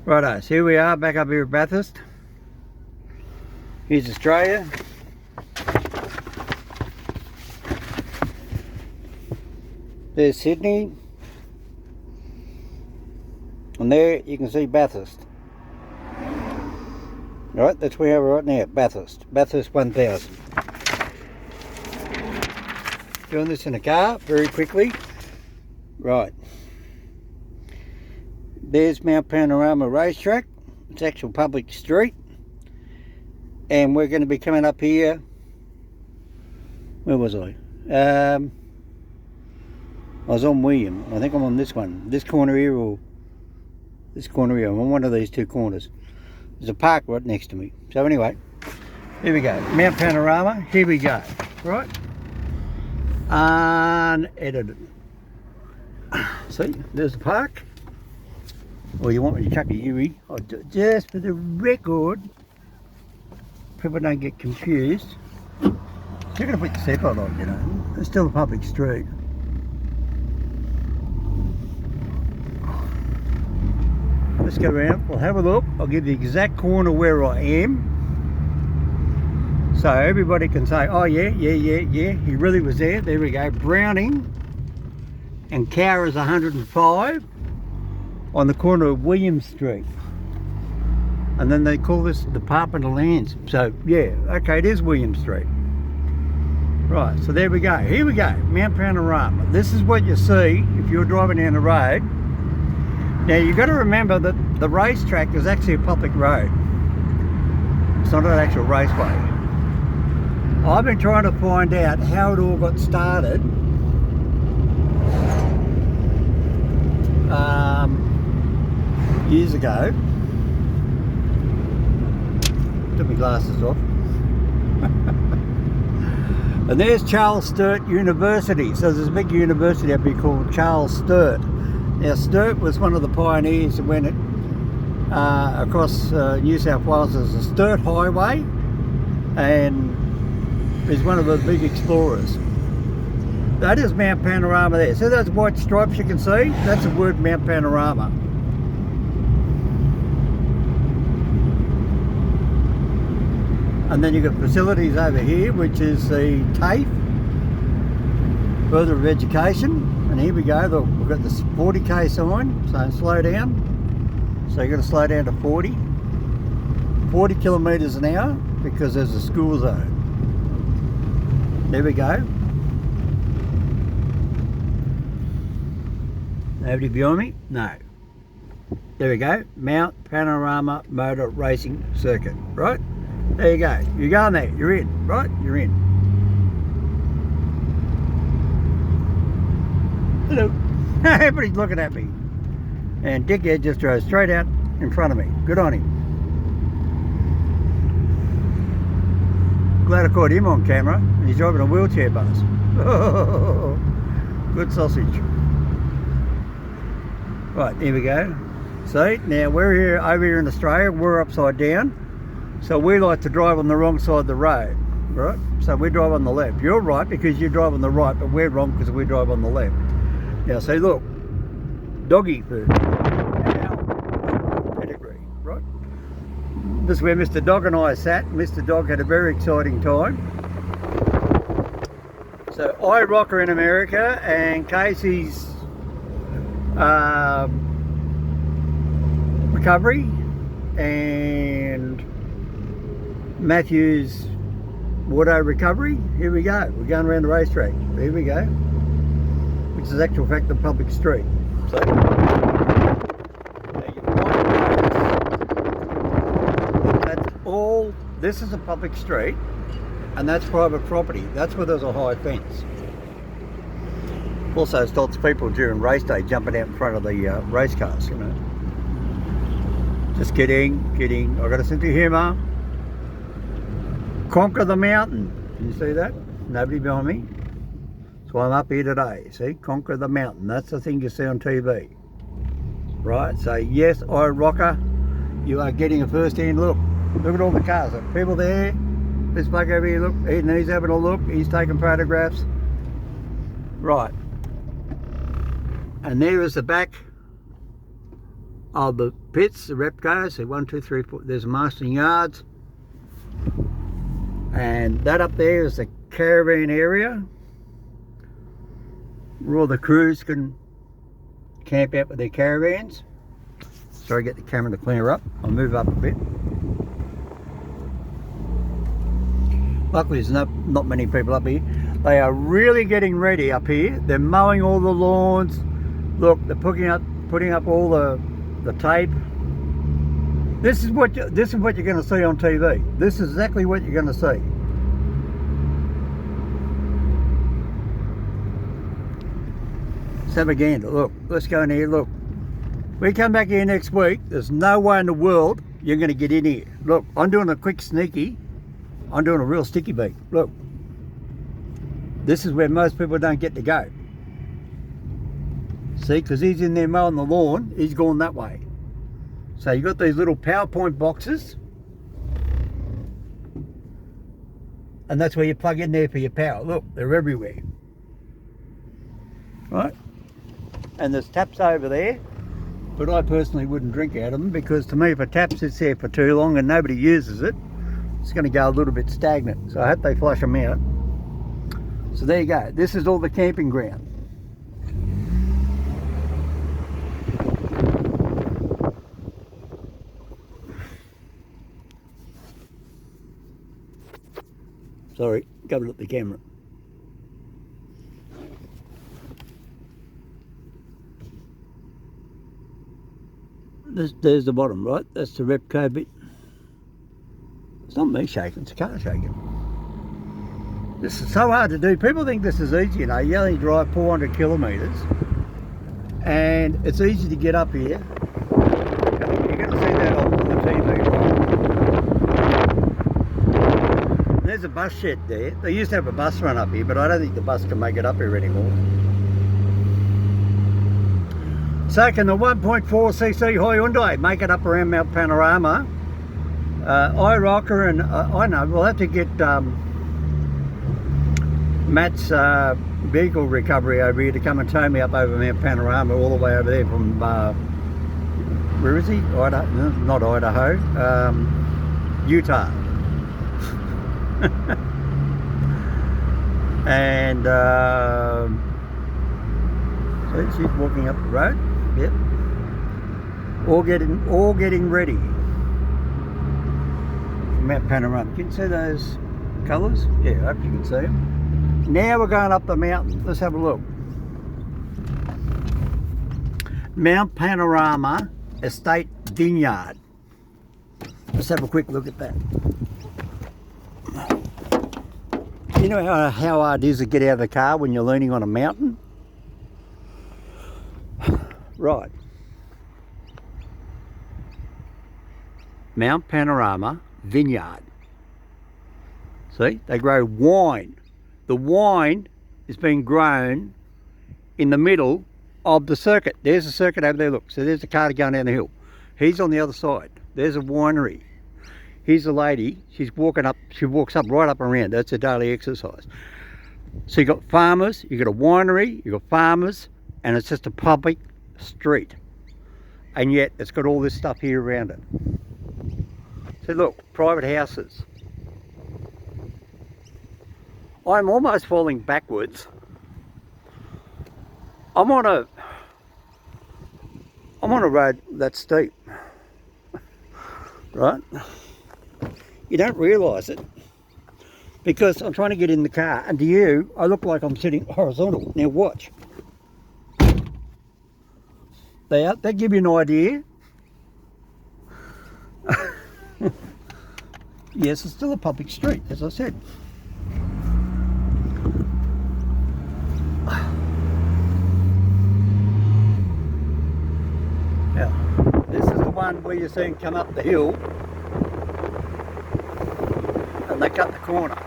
Righto, so here we are back up here at Bathurst. Here's Australia. There's Sydney. And there you can see Bathurst. Alright, that's where we are right now, Bathurst. Bathurst 1000. Doing this in a car very quickly. Right. There's Mount Panorama racetrack. It's actual public street. And we're going to be coming up here. Where was I? I was on William. I think I'm on this one. This corner here or this corner here. I'm on one of these two corners. There's a park right next to me. So anyway, here we go. Mount Panorama. Here we go. Right. Unedited. See, there's the park. Or you want me to chuck a Yui? Just for the record, people don't get confused. You're going to put the seatbelt on, you know. It's still a public street. Let's go around. We'll have a look. I'll give the exact corner where I am. So everybody can say, oh yeah, he really was there. There we go. Browning and Cowra's 105 on the corner of William Street. And then they call this Department of Lands. So yeah, okay, it is William Street. Right, so there we go. Here we go, Mount Panorama. This is what you see if you're driving down the road. Now you've got to remember that the racetrack is actually a public road. It's not an actual raceway. I've been trying to find out how it all got started. Years ago. Took my glasses off. And there's Charles Sturt University. So there's a big university up here called Charles Sturt. Now Sturt was one of the pioneers that went across New South Wales as the Sturt Highway, and is one of the big explorers. That is Mount Panorama there. See those white stripes you can see? That's the word Mount Panorama. And then you've got facilities over here, which is the TAFE, Further of Education. And here we go, look, we've got this 40k sign, so slow down. So you've got to slow down to 40 kilometres an hour because there's a school zone. There we go. Nobody behind me? No. There we go, Mount Panorama Motor Racing Circuit, right? There you go. You're going there. You're in, right? You're in. Hello. Everybody's looking at me. And Dickhead just drove straight out in front of me. Good on him. Glad I caught him on camera. He's driving a wheelchair bus. Oh, good sausage. Right, here we go. See, now we're here over here in Australia. We're upside down. So we like to drive on the wrong side of the road, right? So we drive on the left. You're right because you drive on the right, but we're wrong because we drive on the left. Now see, look, doggy food. Pedigree, right? This is where Mr. Dog and I sat. Mr. Dog had a very exciting time. So I rocker in America and Casey's recovery and Matthew's Water recovery. Here we go. We're going around the racetrack. Here we go. Which is actual fact the public street. So that's all. This is a public street, and that's private property. That's where there's a high fence. Also stops people during race day jumping out in front of the race cars. You know. Just kidding. I got a sense of humour. Conquer the mountain. Can you see that? Nobody behind me. So I'm up here today. See, conquer the mountain. That's the thing you see on TV. Right? So yes, I rocker. You are getting a first-hand look. Look at all the cars. There are people there. This bloke over here, look. He's having a look. He's taking photographs. Right. And there is the back of the pits, the repcos. So 1, 2, 3, 4. There's marshalling yards. And that up there is the caravan area where all the crews can camp out with their caravans. Sorry, get the camera to clear up. I'll move up a bit. Luckily there's not many people up here. They are really getting ready up here. They're mowing all the lawns. Look, they're putting up all the tape. This is what you're going to see on TV. This is exactly what you're going to see. Let's have a gander. Look, let's go in here. Look, we come back here next week. There's no way in the world you're going to get in here. Look, I'm doing a quick sneaky. I'm doing a real sticky beat. Look, this is where most people don't get to go. See, because he's in there mowing the lawn. He's going that way. So you've got these little PowerPoint boxes, and that's where you plug in there for your power. Look, they're everywhere. Right? And there's taps over there, but I personally wouldn't drink out of them, because to me, if a tap sits there for too long and nobody uses it, it's going to go a little bit stagnant. So I hope they flush them out. So there you go. This is all the camping ground. Sorry, covered up the camera. There's the bottom, right? That's the repco bit. It's not me shaking, it's the car shaking. This is so hard to do. People think this is easy, you know. You only drive 400 kilometres and it's easy to get up here. You're going to see that on the TV, right? There's a bus shed there. They used to have a bus run up here, but I don't think the bus can make it up here anymore. So can the 1.4cc Hyundai make it up around Mount Panorama? IROCA and I know we'll have to get Matt's vehicle recovery over here to come and tow me up over Mount Panorama, all the way over there from where is he? Idaho? No, not Idaho. Utah. And so she's walking up the road. Yep. All getting ready. Mount Panorama. Can you see those colours? Yeah, I hope you can see them. Now we're going up the mountain. Let's have a look. Mount Panorama Estate Vineyard. Let's have a quick look at that. You know how hard it is to get out of the car when you're leaning on a mountain? Right. Mount Panorama Vineyard. See, they grow wine. The wine is being grown in the middle of the circuit. There's a circuit over there, look. So there's a car going down the hill. He's on the other side. There's a winery. Here's a lady. She's walking up. She walks up right up and around. That's her daily exercise. So you've got farmers, you've got a winery, you've got farmers, and it's just a public street. And yet it's got all this stuff here around it. So look, private houses. I'm almost falling backwards. I'm on a road that's steep, right? You don't realise it because I'm trying to get in the car, and to you, I look like I'm sitting horizontal. Now watch. They give you an idea. Yes, it's still a public street, as I said. Now, this is the one where you're seeing come up the hill, and they cut the corner.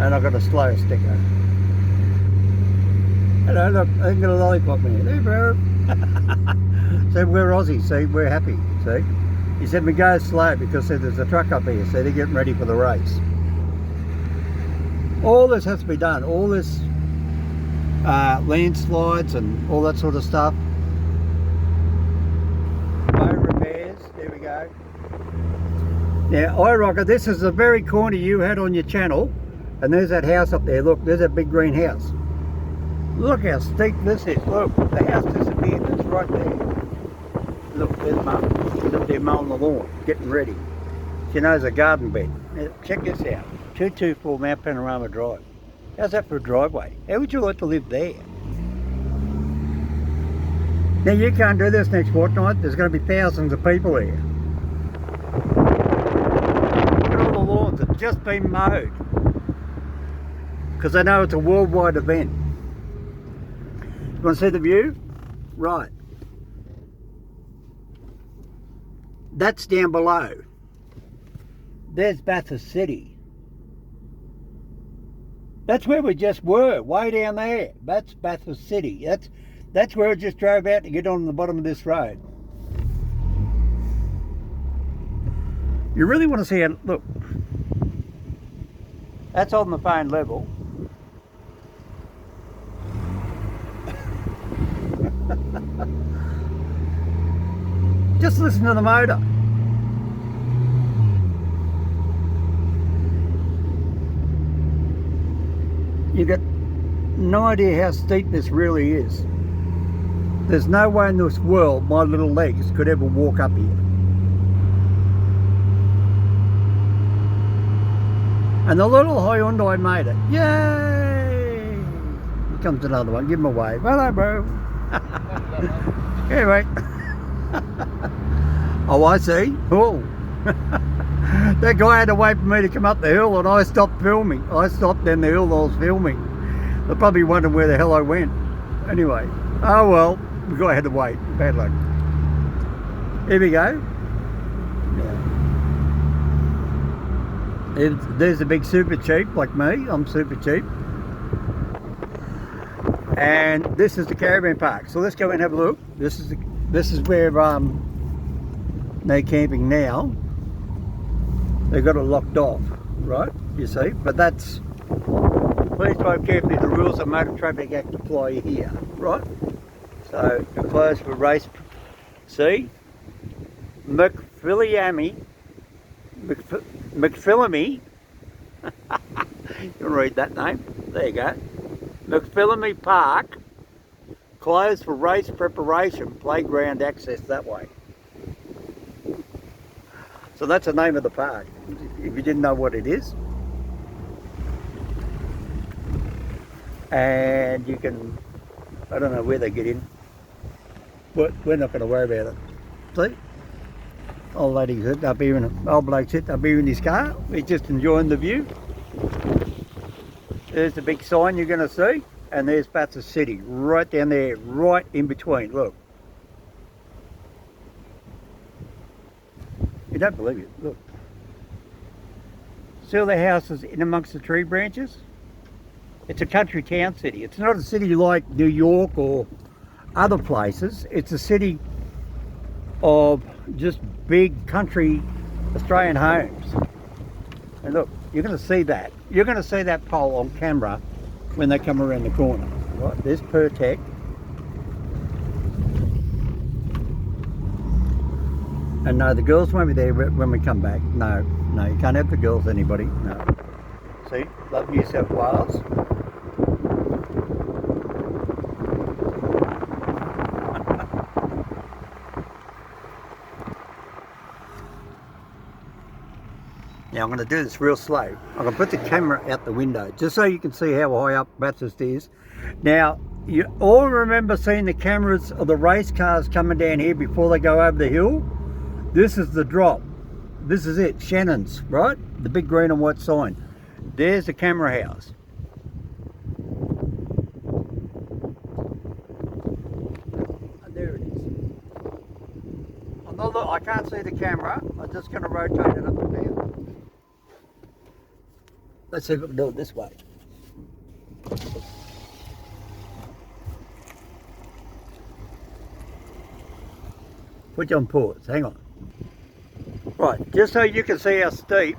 And I've got a slow sticker. Hello. know, look, I can get a lollipop in here. Hey, bro. See, we're Aussie, see, we're happy, see. He said we go slow because there's a truck up here, so they're getting ready for the race. All this has to be done, all this landslides and all that sort of stuff. Road repairs, there we go. Now, I reckon this is the very corner you had on your channel, and there's that house up there, look, there's that big green house. Look how steep this is, look, the house disappeared, it's right there. Look, there's Mum, she's up there mowing the lawn, getting ready. She knows a garden bed. Now, check this out, 224 Mount Panorama Drive. How's that for a driveway? How would you like to live there? Now you can't do this next fortnight, there's going to be thousands of people here. Look at all the lawns have just been mowed. Because they know it's a worldwide event. You want to see the view? Right. That's down below. There's Bathurst City. That's where we just were, way down there. That's Bathurst City. That's where I just drove out to get on the bottom of this road. You really want to see it, look. That's on the phone level. Just listen to the motor. You got no idea how steep this really is. There's no way in this world my little legs could ever walk up here. And the little Hyundai made it. Yay! Here comes another one. Give him a wave. Hello, bro. Anyway. Oh, I see. Oh. That guy had to wait for me to come up the hill and I stopped filming. I stopped down the hill I was filming. They're probably wondering where the hell I went. Anyway. Oh well. The guy had to wait. Bad luck. Here we go. Yeah. There's a big super cheap like me. I'm super cheap. And this is the caravan park. So let's go and have a look. This is where they're camping now. They've got it locked off, right? You see, but that's, please drive carefully. The rules of Motor Traffic Act apply here, right? So you're closed for race. See, McPhillamy. You can read that name. There you go. McPhillamy Park closed for race preparation. Playground access that way. So that's the name of the park, if you didn't know what it is. And you can, I don't know where they get in, but we're not going to worry about it. See? Old lady sitting up here, old bloke sitting up here in his car. He's just enjoying the view. There's the big sign you're going to see, and there's Bathurst City, right down there, right in between, look. You don't believe it, look. See all the houses in amongst the tree branches? It's a country town city. It's not a city like New York or other places. It's a city of just big country Australian homes. And look, you're going to see that. You're going to see that pole on camera when they come around the corner. Right, there's Pertec. And no, the girls won't be there when we come back. No, you can't have the girls, anybody. No. See, love New South Wales. Now I'm going to do this real slow. I'm going to put the camera out the window just so you can see how high up Bathurst is. Now, you all remember seeing the cameras of the race cars coming down here before they go over the hill? This is the drop. This is it, Shannon's, right? The big green and white sign. There's the camera house. And there it is. I can't see the camera. I'm just going to rotate it up and down. Let's see if we can do it this way. Put you on pause, hang on. Right, just so you can see how steep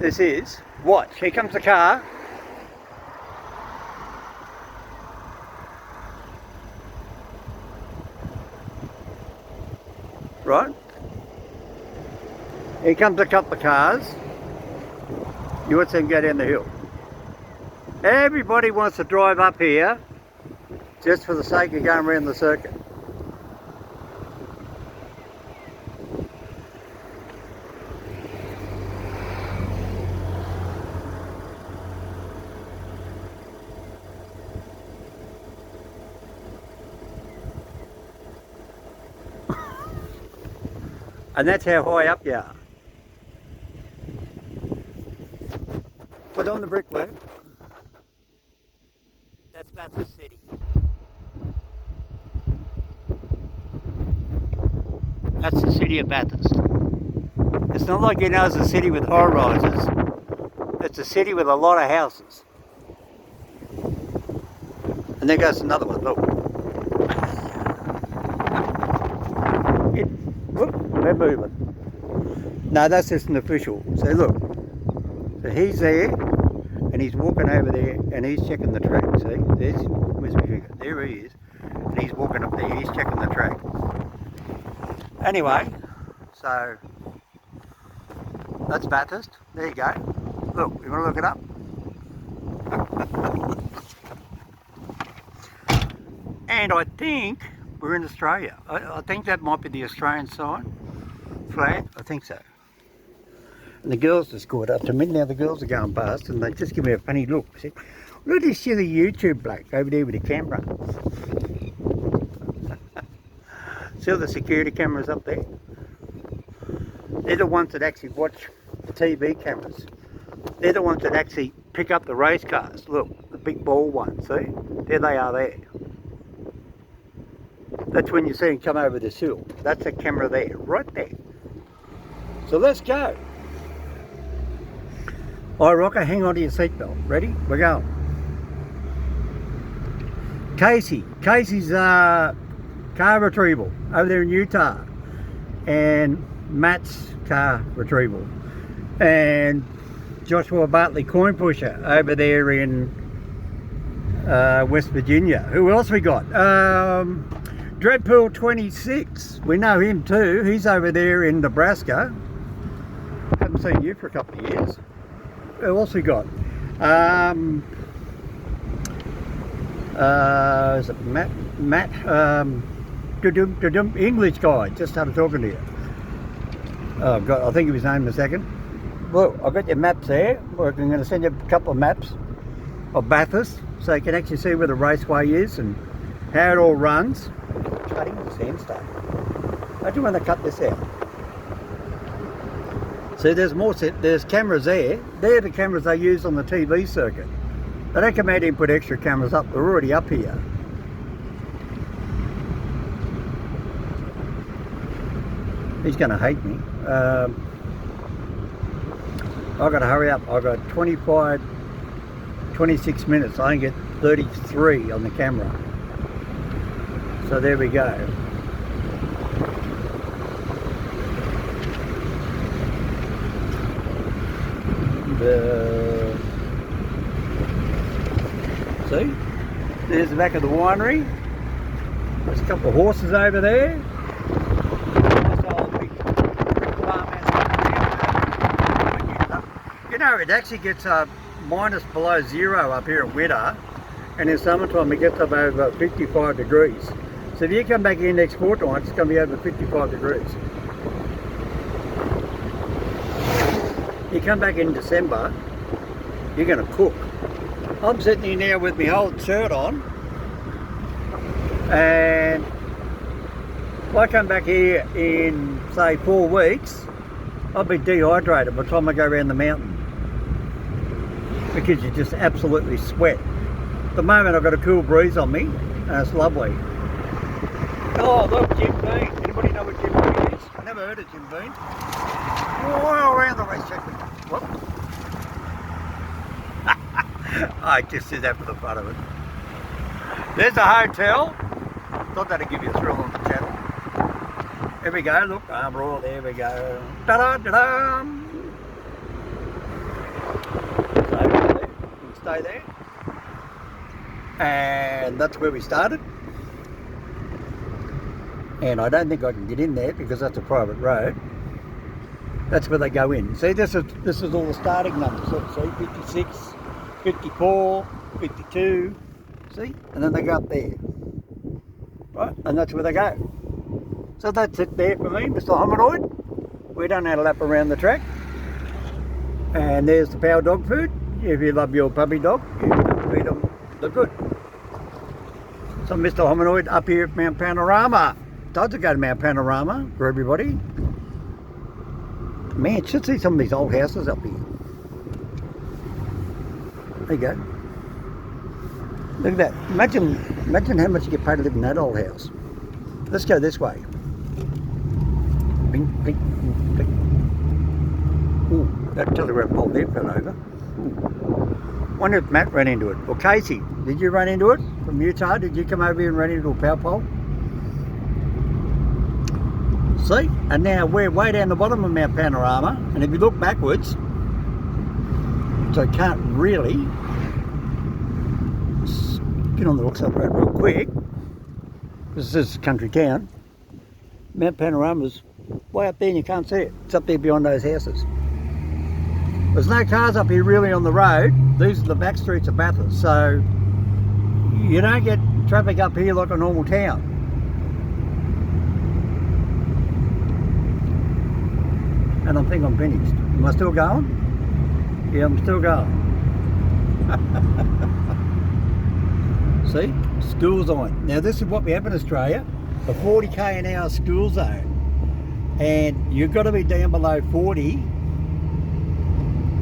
this is, watch, here comes the car. Right, here comes a couple of cars. You watch them go down the hill. Everybody wants to drive up here just for the sake of going around the circuit. And that's how high up you are. Put on the brickwork. That's Bathurst City. That's the city of Bathurst. It's not like it's a city with high rises. It's a city with a lot of houses. And there goes another one, look. They're moving. No, that's just an official. So look. So he's there, and he's walking over there, and he's checking the track. See, where's my finger? There he is, and he's walking up there. He's checking the track. Anyway, so that's Bathurst. There you go. Look, you want to look it up? And I think we're in Australia. I think that might be the Australian sign flag. I think so. And the girls just caught up to me. Now the girls are going past and they just give me a funny look. I said, look at this silly YouTube bloke over there with the camera. See all the security cameras up there? They're the ones that actually watch the TV cameras. They're the ones that actually pick up the race cars. Look, the big ball ones, see? There they are there. That's when you see them come over this hill. That's a camera there, right there. So let's go. Alright, Rocker, hang on to your seatbelt. Ready? We're going. Casey's car retrieval over there in Utah. And Matt's car retrieval. And Joshua Bartley coin pusher over there in West Virginia. Who else we got? Dreadpool 26. We know him too. He's over there in Nebraska. Haven't seen you for a couple of years. Who else we got? Is it Matt? English guy. Just started talking to you. Oh God, I'll think of his name in a second. Well, I've got your maps there. I'm going to send you a couple of maps of Bathurst so you can actually see where the raceway is and how it all runs. Cutting the sandstone. I do want to cut this out. See, there's cameras there. They're the cameras they use on the TV circuit. They don't come out here and put extra cameras up. They're already up here. He's going to hate me. I've got to hurry up. I've got 26 minutes. I can get 33 on the camera. So there we go. See? There's the back of the winery. There's a couple of horses over there. You know, it actually gets minus below zero up here in winter, and in summertime it gets up over 55 degrees. So if you come back in next fortnight, it's going to be over 55 degrees. You come back in December, you're going to cook. I'm sitting here now with my whole shirt on, and if I come back here in, say, 4 weeks, I'll be dehydrated by the time I go around the mountain, because you just absolutely sweat. At the moment I've got a cool breeze on me, and it's lovely. Oh look, Jim Bean. Anybody know what Jim Bean is? Never heard of Jim Bean. Oh, around the racetrack. Whoop. I just did that for the fun of it. There's a hotel. Thought that'd give you a thrill on the channel. Here we go, look, Armour Oil, there we go. Ta-da, ta-da! So, we'll stay there. And that's where we started. And I don't think I can get in there because that's a private road. That's where they go in. See, this is all the starting numbers. Look, see, 56, 54, 52, see? And then they go up there. Right? And that's where they go. So that's it there for me, Mr. Hominoid. We done had a lap around the track. And there's the power dog food. If you love your puppy dog, you can feed them the good. So Mr. Hominoid up here at Mount Panorama. Time to go to Mount Panorama for everybody. Man, you should see some of these old houses up here. There you go. Look at that. Imagine how much you get paid to live in that old house. Let's go this way. Bing, bing, bing. Ooh, that telegraph pole there fell over. Ooh. Wonder if Matt ran into it. Or Casey, did you run into it? From Utah, did you come over here and run into a power pole? See? And now we're way down the bottom of Mount Panorama, and if you look backwards, so I can't really get on the Rocks Up Road real quick, because this is a country town. Mount Panorama's way up there and you can't see it. It's up there beyond those houses. There's no cars up here really on the road. These are the back streets of Bathurst, so you don't get traffic up here like a normal town. And I think I'm finished. Am I still going? Yeah, I'm still going. See? School zone. Now this is what we have in Australia. A 40 km/h school zone. And you've got to be down below 40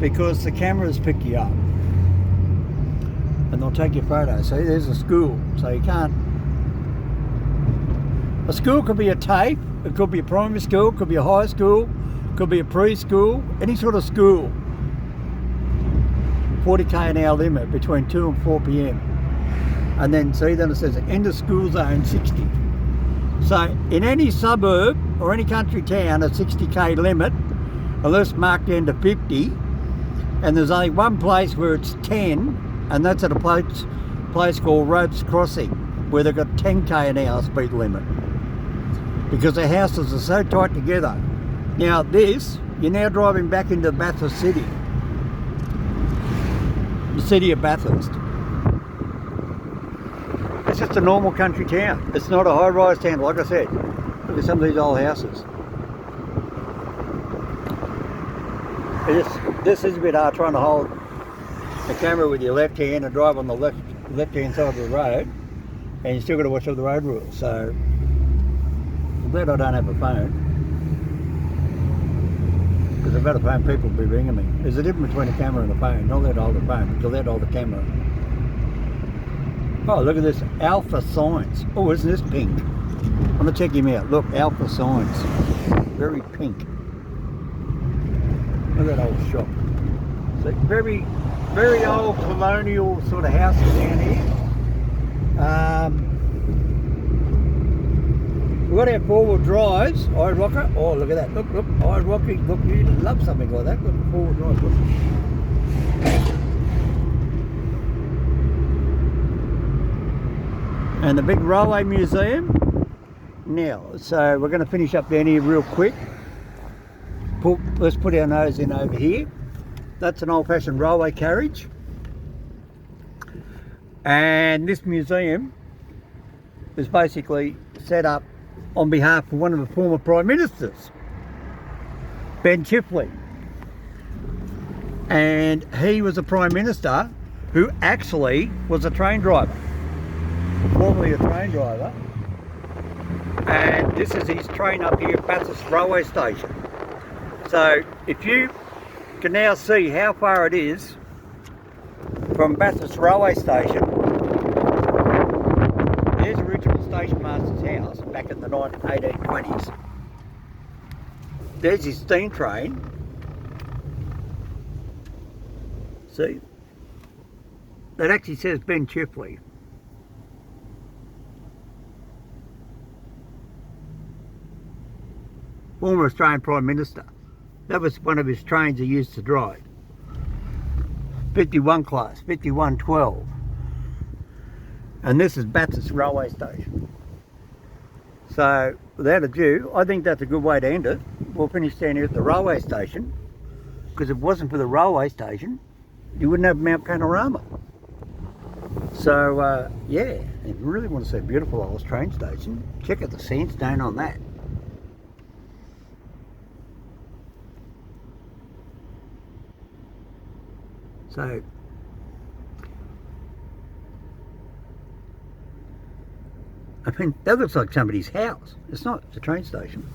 because the cameras pick you up. And they'll take your photos. See, there's a school. So you can't... A school could be a TAFE. It could be a primary school. It could be a high school. Could be a preschool, any sort of school. 40 km/h limit between 2 and 4 p.m. And then see, then it says end of school zone 60. So in any suburb or any country town, a 60k limit, unless marked down to 50, and there's only one place where it's 10, and that's at a place called Ropes Crossing, where they've got 10k/h speed limit. Because the houses are so tight together. Now this, you're now driving back into Bathurst City. The city of Bathurst. It's just a normal country town. It's not a high-rise town, like I said. Look at some of these old houses. This is a bit hard trying to hold the camera with your left hand and drive on the left-hand side of the road. And you still got to watch all the road rules. So, I'm glad I don't have a phone. Because if I had a phone, people would be ringing me. There's a difference between a camera and a phone. Not allowed to hold a phone, but you're allowed to hold a camera. Oh, look at this. Alpha Science. Oh, isn't this pink? I'm going to check him out. Look, Alpha Science. Very pink. Look at that old shop. So very, very old colonial sort of houses down here. We've got our four-wheel drives, iRocker. Oh, look at that. Look, iRocker. Look, you'd love something like that. Look, four-wheel drive. Look. And the big railway museum. Now, so we're going to finish up down here real quick. Let's put our nose in over here. That's an old-fashioned railway carriage. And this museum is basically set up on behalf of one of the former Prime Ministers, Ben Chifley. And he was a Prime Minister who actually was a train driver, formerly a train driver. And this is his train up here at Bathurst Railway Station. So if you can now see how far it is from Bathurst Railway Station, there's original station master's house back in the 1820s. There's his steam train. See? That actually says Ben Chifley. former Australian Prime Minister. That was one of his trains he used to drive. 51 class, 5112. And this is Bathurst railway station. So, without ado, I think that's a good way to end it. We'll finish down here at the railway station, because if it wasn't for the railway station, you wouldn't have Mount Panorama. So, yeah, if you really want to see a beautiful old train station, check out the sandstone on that. So, I mean, that looks like somebody's house. It's not, it's a train station.